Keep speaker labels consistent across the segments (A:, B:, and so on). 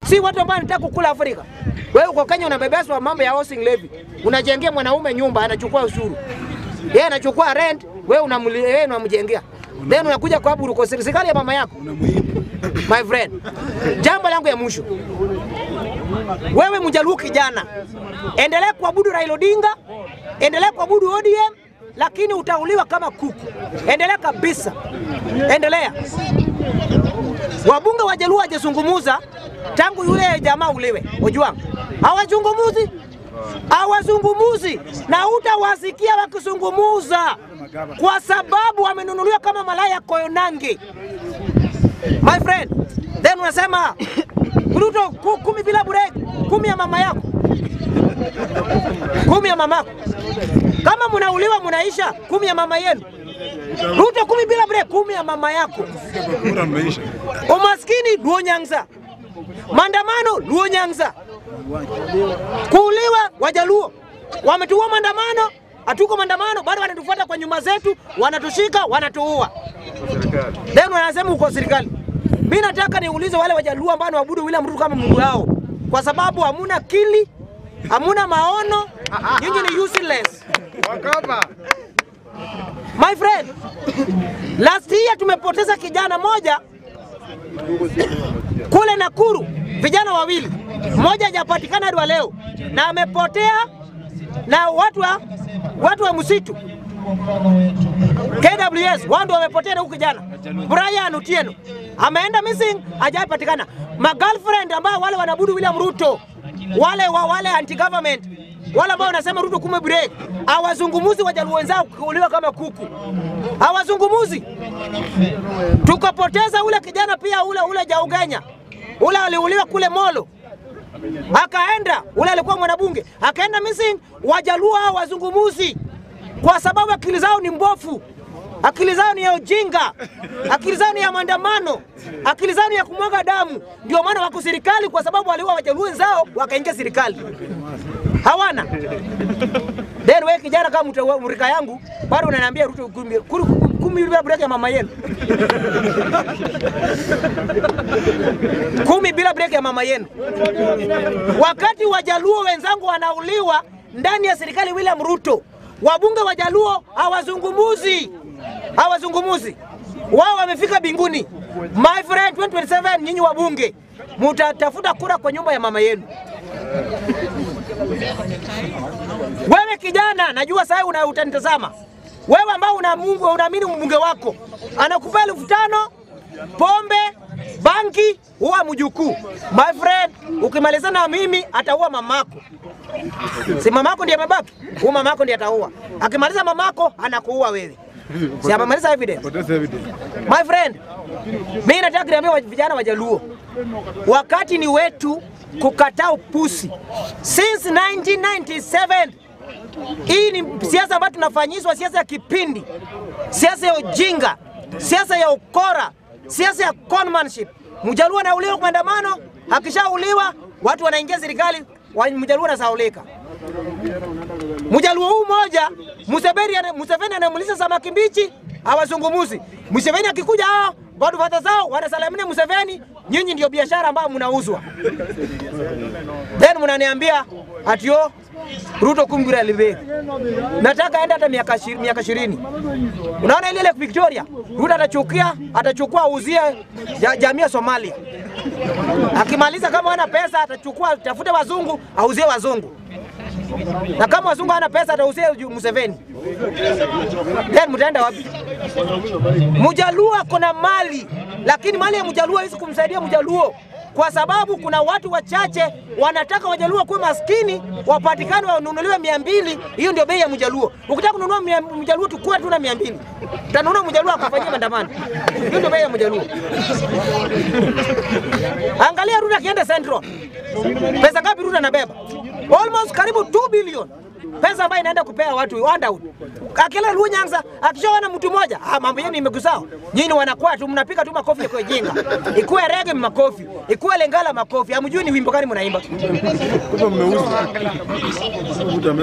A: Si watu ambao wanataka kukula Afrika. Wewe uko Kenya unabebeswa mambo ya housing levy. Unajengea mwanaume nyumba anachukua ushuru. Yeye anachukua rent, wewe unamjengea. Then unakuja kwa Aburu kwa serikali ya mama yako. My friend. Jambo langu ya mwisho. Wewe Mjaluo kijana, endelea kuabudu Raila Odinga, endelea kuabudu ODM, lakini utauliwa kama kuku. Endelea kabisa. Endelea. Wabunge wa Jaluo hajazungumuza tangu yule jamaa ulewe. Ojwang. Hawazungumuzi na utawasikia wakizungumuza kwa sababu wamenunuliwa kama malaya Koyonange. My friend, then unasema Ruto 10 bila break, 10 ya mama yako. 10 ya mamako. Kama mnauliwa mnaisha 10 ya mama yenu. Ruto 10 bila break, 10 ya mama yako. Umaskini Luo Nyanza. Maandamano Luo Nyanza. Kuuliwa Wajaluo. Wametuua maandamano, hatuko maandamano, bado wanatufuata kwa nyumba zetu, wanatushika, wanatuua. Then wanasema uko serikali. Mimi nataka niulize wale Wajaluo ambao waabudu William Ruto kama Mungu wao, kwa sababu hamuna akili, hamuna maono, nyinyi ni useless. Wakapa. My friend, last year tumepoteza kijana moja kule Nakuru, vijana wawili. Mmoja hajapatikana hadi leo na amepotea na watu wa msitu. KWS wao wamepotea na huko kijana. Brian Otieno ameenda missing, hajapatikana. Ma girlfriend ambao wale wanabudu William Ruto, wale anti government, wale ambao wanasema Ruto 10 break, hawazungumuzi Wajaluo wenzao kuuliwa kama kuku. Hawazungumuzi. Tukapoteza ule kijana pia ule Jaugenya. Ule aliuliwa kule Molo. Akaenda, ule alikuwa mwanabunge, akaenda missing. Wajaluo hawazungumuzi kwa sababu akili zao ni mbofu. Akili zao ni ya ujinga. Akili zao ni ya maandamano. Akili zao ni ya kumwaga damu. Ndio maana wako serikali, kwa sababu waliua Wajaluo wenzao wakaingia serikali. Hawana. Then wewe kijana kama mrika yangu, bado unaniambia Ruto 10 bila break ya mama yenu. 10 bila break ya mama yenu. Wakati Wajaluo wenzangu wanauliwa ndani ya serikali William Ruto, wabunge Wajaluo hawazungumuzi. Wao wamefika binguni. My friend, 2027 nyinyi wabunge mtatafuta kura kwa nyumba ya mama yenu. Wewe kijana, najua sasa utanitazama. Wewe ambao unaamini mbunge wako anakupea 5,000 pombe, banki, huwa mjukuu. My friend, ukimaliza na mimi ataua mamako. Si mamako ndiye mabaki, huyo mamako ndiye ataua. Akimaliza mamako anakuua wewe. Si amemaliza evidence. My friend, mimi nataka niambie vijana Wajaluo, wakati ni wetu kukataa upusi. Since 1997 hii ni siasa ambayo tunafanyishwa, siasa ya kipindi, siasa ya ujinga, siasa ya ukora, siasa ya conmanship. Mjaluo anauliwa kwa maandamano, akishauliwa watu wanaingia serikali, Mjaluo anasaulika. Mjaluo huu moja, Museveni anamulisha samaki mbichi, hawazungumuzi. Museveni akikuja bado vata zao wanasalamia Museveni, nyinyi ndio biashara ambao mnauzwa. Then mnaniambia atio Ruto 10 bila libe. Nataka aenda hata miaka 20. Unaona ile Victoria, Ruto atachukua uzie jamii ya Somalia. Akimaliza kama hana pesa atachukua tafute wazungu auzie wazungu. Na kama wazungu hana pesa atauzie Museveni. Then mtaenda wapi? Mjaluo kuna mali, lakini mali ya Mjaluo haiwezi kumsaidia Mjaluo, kwa sababu kuna watu wachache wanataka Wajaluo kuwa maskini, wapatikane wanunuliwe 200. Hiyo ndio bei ya Mjaluo. Ukitaka kununua Mjaluo tukua tu na 200. Utanunua Mjaluo akafanyia maandamano. Hiyo ndio bei ya Mjaluo. Angalia Ruto akienda Central. Pesa ngapi Ruto anabeba? Almost karibu 2 billion. Pesa ambayo inaenda kupea watu handout. Akila Luo Nyanza akishaona mtu mmoja, mambo yenu imegusao. Nyinyi wanakuwa tu mnapiga tu makofi kwa jinga. Ikuwe reggae makofi, ikuwe lengala makofi. Hamjui ni wimbo gani mnaimba.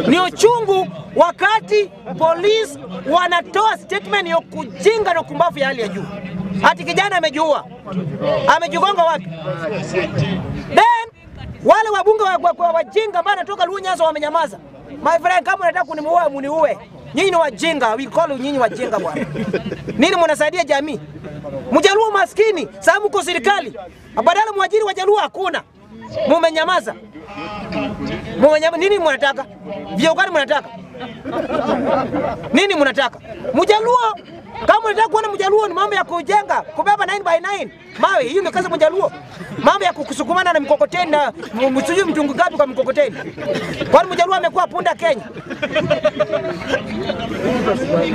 A: Ni uchungu wakati polisi wanatoa statement ya kujinga na kumbavu ya hali ya juu. Ati kijana amejiua. Amejigonga wapi? Wale wabunge wajinga ambao wanatoka Luo Nyanza wamenyamaza. My friend, kama unataka kunimuua muniue. Nyinyi ni wajinga, we call nyinyi wajinga bwana. Nini mnasaidia jamii? Mjaluo maskini, sababu mko serikali. Badala mwajiri Wajaluo hakuna. Mumenyamaza. Nini mnataka? Vyo gani mnataka? Nini mnataka? Mjaluo, kama unataka kuona Mjaluo ni mambo ya kujenga, kubeba 9x9. Mawe, hiyo ndio kazi Mjaluo. Mambo ya kusukumana na mkokoteni na msijui mtungu gapi kwa mkokoteni. Kwani Mjaluo amekuwa punda Kenya?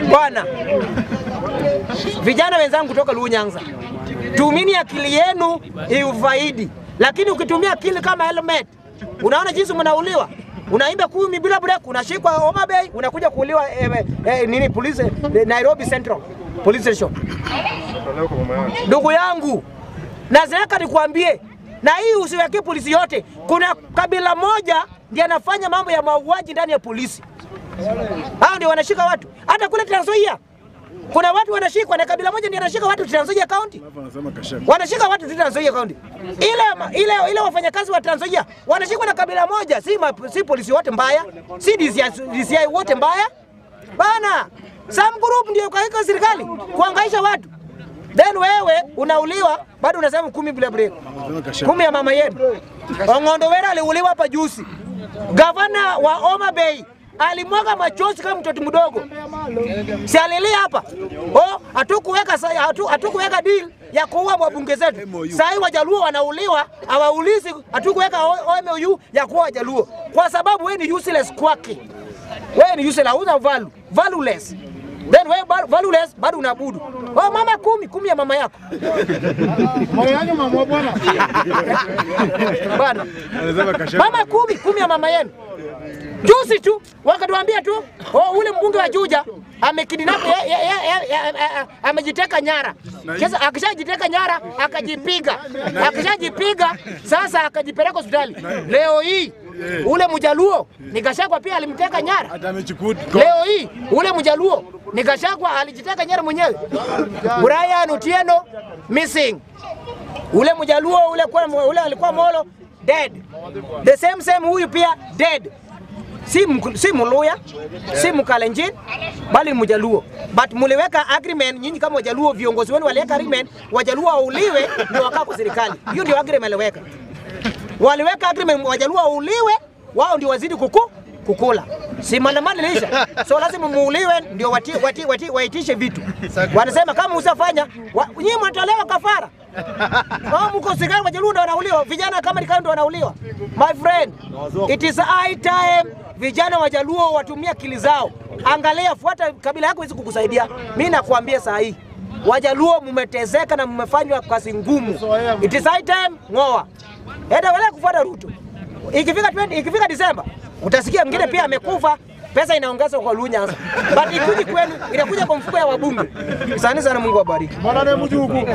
A: Bwana. Vijana wenzangu kutoka Luo Nyanza. Tumini akili yenu iufaidi. Lakini ukitumia akili kama helmet, unaona jinsi mnauliwa. Unaimba 10 bila break, unashikwa Homa Bay, unakuja kuuliwa police Nairobi Central Police Station. Ndugu yangu, nazaka nikwambie, na hii usiweke polisi yote. Kuna kabila moja ndiye anafanya mambo ya mauaji ndani ya polisi. Hao ndio wanashika watu. Hata kule Trans Nzoia kuna watu wanashikwa na kabila moja ndiye anashika watu Trans Nzoia County. Wanashika watu Trans Nzoia County. Ile wafanyakazi wa Trans Nzoia wanashikwa na kabila moja, si polisi wote mbaya, si DCI wote mbaya. Bana, some group ndio kaika serikali kuangaisha watu. Then wewe unauliwa bado unasema 10 bila break. 10 ya mama yenu. Ong'ondo Wera aliuliwa hapa juzi. Gavana wa Homa Bay alimwaga machozi kama mtoto mdogo. Si alilia hapa. Hatukuweka deal ya kuua wabunge zetu. Sasa Wajaluo wanauliwa, hawaulizi hatukuweka MOU ya kuua Wajaluo. Kwa sababu wewe ni useless kwake. Wewe ni useless, hauna valueless. Then wewe valueless bado unabudu. Mama 10 ya mama yako.
B: Moyo mama bwana.
A: Bwana. Mama 10 ya mama yenu. Juzi tu wakatuambia tu ule mbunge wa Juja amekidnap amejiteka nyara. Sasa akishajiteka nyara akajipiga sasa akajipeleka hospitali. Leo hii ule Mjaluo ni Gachagua pia alimteka nyara. Leo hii ule Mjaluo ni Gachagua alijiteka nyara mwenyewe. Brian Otieno missing. Ule Mjaluo ule alikuwa Molo dead. The same huyu pia dead. Si Mluya, si Mkalenjin, bali Mjaluo. But muliweka agreement, nyinyi kama Wajaluo, viongozi wenu waliweka agreement, Wajaluo wauliwe ndio wakaa kwa serikali. Hiyo ndio agreement waliweka. Waliweka agreement Wajaluo wauliwe, wao ndio wazidi kukula. Si maandamano ilisha. So lazima muuliwe ndio waitishe vitu. Wanasema kama usafanya, nyinyi mtatolewa kafara. Mko serikali Wajaluo ndio wanauliwa, vijana kama nikao ndio wanauliwa. My friend, it is high time vijana Wajaluo watumia akili zao. Angalia, fuata kabila yako hizi kukusaidia. Mimi nakwambia saa hii Wajaluo mmetezeka na mmefanywa kazi ngumu. It is high time ngoa. Enda wale kufuata Ruto. Ikifika Disemba utasikia mwingine pia amekufa, pesa inaongezwa kwa Luo Nyanza. But ikuje kwenu inakuja kwa mfuko ya wabunge. Asante sana, Mungu awabariki.
B: Mwana ne mjuku.